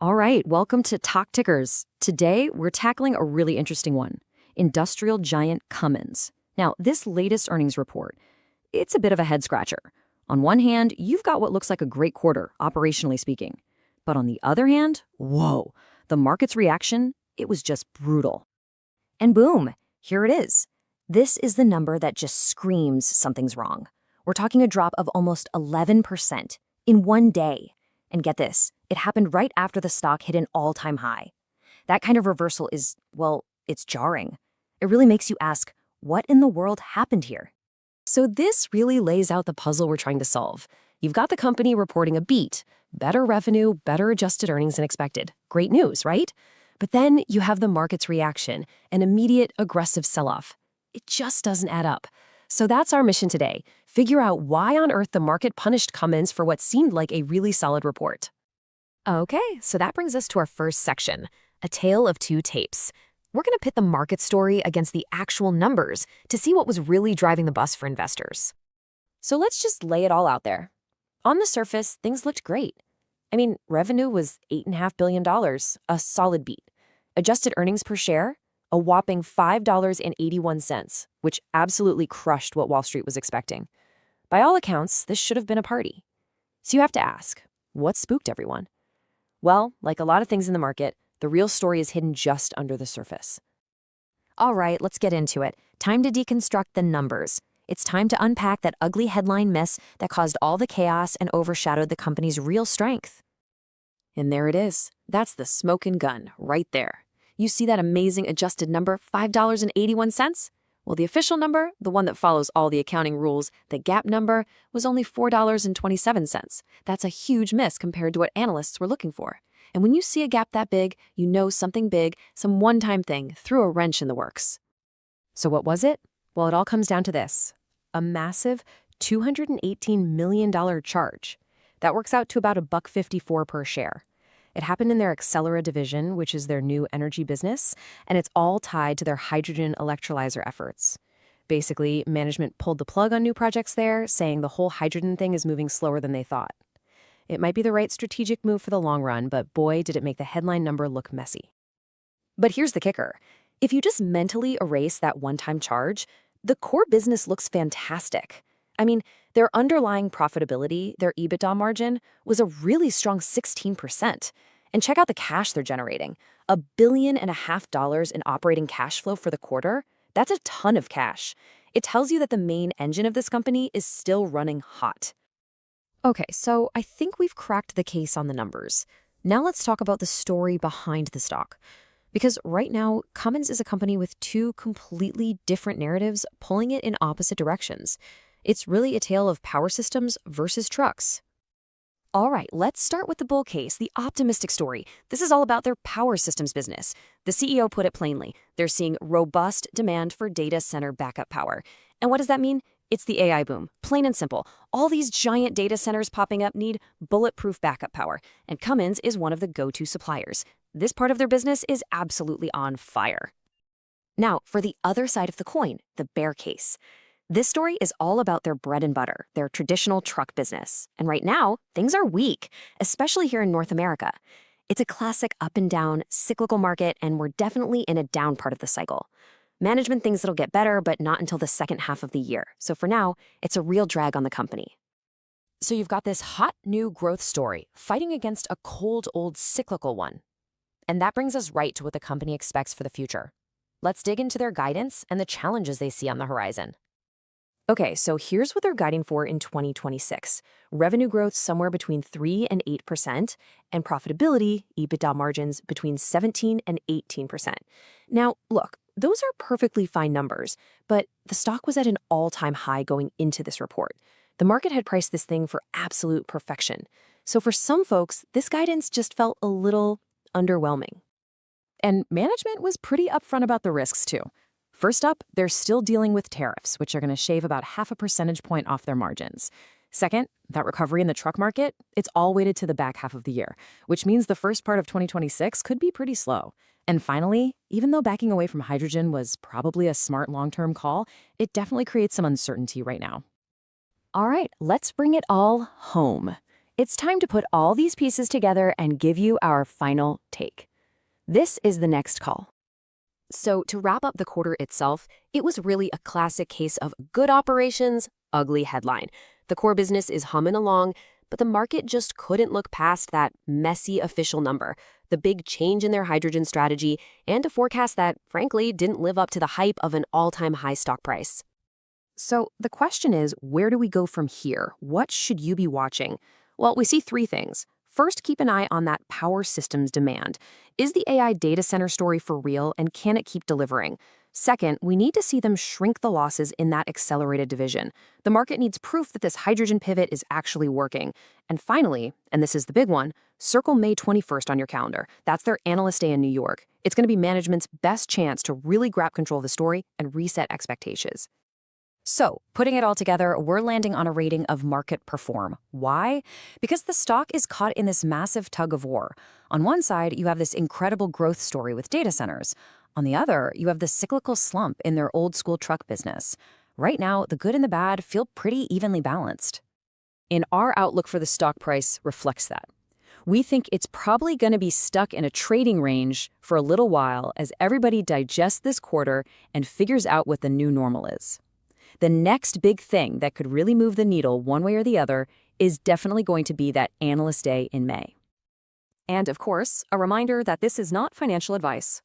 All right, welcome to Talk Tickers. Today, we're tackling a really interesting one, industrial giant Cummins. Now, this latest earnings report, it's a bit of a head-scratcher. On one hand, you've got what looks like a great quarter, operationally speaking. But on the other hand, whoa, the market's reaction, it was just brutal. And boom, here it is. This is the number that just screams something's wrong. We're talking a drop of almost 11% in one day. And get this, it happened right after the stock hit an all-time high. That kind of reversal is, well, it's jarring. It really makes you ask, what in the world happened here? So this really lays out the puzzle we're trying to solve. You've got the company reporting a beat, better revenue, better adjusted earnings than expected. Great news, right? But then you have the market's reaction, an immediate aggressive sell-off. It just doesn't add up. So that's our mission today. Figure out why on earth the market punished Cummins for what seemed like a really solid report. Okay, so that brings us to our first section, a tale of two tapes. We're going to pit the market story against the actual numbers to see what was really driving the bus for investors. So let's just lay it all out there. On the surface, things looked great. I mean, revenue was $8.5 billion, a solid beat. Adjusted earnings per share, a whopping $5.81, which absolutely crushed what Wall Street was expecting. By all accounts, this should have been a party. So you have to ask, what spooked everyone? Well, like a lot of things in the market, the real story is hidden just under the surface. All right, let's get into it. Time to deconstruct the numbers. It's time to unpack that ugly headline miss that caused all the chaos and overshadowed the company's real strength. And there it is. That's the smoking gun right there. You see that amazing adjusted number, $5.81? Well, the official number, the one that follows all the accounting rules, the GAAP number, was only $4.27. That's a huge miss compared to what analysts were looking for. And when you see a gap that big, you know something big, some one-time thing, threw a wrench in the works. So what was it? Well, it all comes down to this. A massive $218 million charge. That works out to about $1.54 per share. It happened in their Accelera division, which is their new energy business, and it's all tied to their hydrogen electrolyzer efforts. Basically, management pulled the plug on new projects there, saying the whole hydrogen thing is moving slower than they thought. It might be the right strategic move for the long run, but boy, did it make the headline number look messy. But here's the kicker. If you just mentally erase that one-time charge, the core business looks fantastic. I mean, their underlying profitability, their EBITDA margin, was a really strong 16%. And check out the cash they're generating. $1.5 billion in operating cash flow for the quarter. That's a ton of cash. It tells you that the main engine of this company is still running hot. Okay, so I think we've cracked the case on the numbers. Now let's talk about the story behind the stock. Because right now, Cummins is a company with two completely different narratives pulling it in opposite directions. It's really a tale of power systems versus trucks. All right, let's start with the bull case, the optimistic story. This is all about their power systems business. The CEO put it plainly. They're seeing robust demand for data center backup power. And what does that mean? It's the AI boom, plain and simple. All these giant data centers popping up need bulletproof backup power, and Cummins is one of the go-to suppliers. This part of their business is absolutely on fire. Now, for the other side of the coin, the bear case. This story is all about their bread and butter, their traditional truck business. And right now, things are weak, especially here in North America. It's a classic up and down, cyclical market, and we're definitely in a down part of the cycle. Management thinks it'll get better, but not until the second half of the year. So for now, it's a real drag on the company. So you've got this hot new growth story fighting against a cold old cyclical one. And that brings us right to what the company expects for the future. Let's dig into their guidance and the challenges they see on the horizon. Okay, so here's what they're guiding for in 2026. Revenue growth somewhere between 3 and 8%, and profitability, EBITDA margins, between 17 and 18%. Now, look, those are perfectly fine numbers, but the stock was at an all-time high going into this report. The market had priced this thing for absolute perfection. So for some folks, this guidance just felt a little underwhelming. And management was pretty upfront about the risks, too. First up, they're still dealing with tariffs, which are going to shave about 0.5 percentage point off their margins. Second, that recovery in the truck market, it's all weighted to the back half of the year, which means the first part of 2026 could be pretty slow. And finally, even though backing away from hydrogen was probably a smart long-term call, it definitely creates some uncertainty right now. All right, let's bring it all home. It's time to put all these pieces together and give you our final take. This is the next call. So to wrap up the quarter itself, it was really a classic case of good operations, ugly headline. The core business is humming along, but the market just couldn't look past that messy official number, the big change in their hydrogen strategy, and a forecast that, frankly, didn't live up to the hype of an all-time high stock price. So the question is, where do we go from here? What should you be watching? Well, we see three things. First, keep an eye on that power systems demand. Is the AI data center story for real, and can it keep delivering? Second, we need to see them shrink the losses in that accelerated division. The market needs proof that this hydrogen pivot is actually working. And finally, and this is the big one, circle May 21st on your calendar. That's their Analyst Day in New York. It's going to be management's best chance to really grab control of the story and reset expectations. So, putting it all together, we're landing on a rating of market perform. Why? Because the stock is caught in this massive tug of war. On one side, you have this incredible growth story with data centers. On the other, you have the cyclical slump in their old-school truck business. Right now, the good and the bad feel pretty evenly balanced. And our outlook for the stock price reflects that. We think it's probably going to be stuck in a trading range for a little while as everybody digests this quarter and figures out what the new normal is. The next big thing that could really move the needle one way or the other is definitely going to be that Analyst Day in May. And of course, a reminder that this is not financial advice.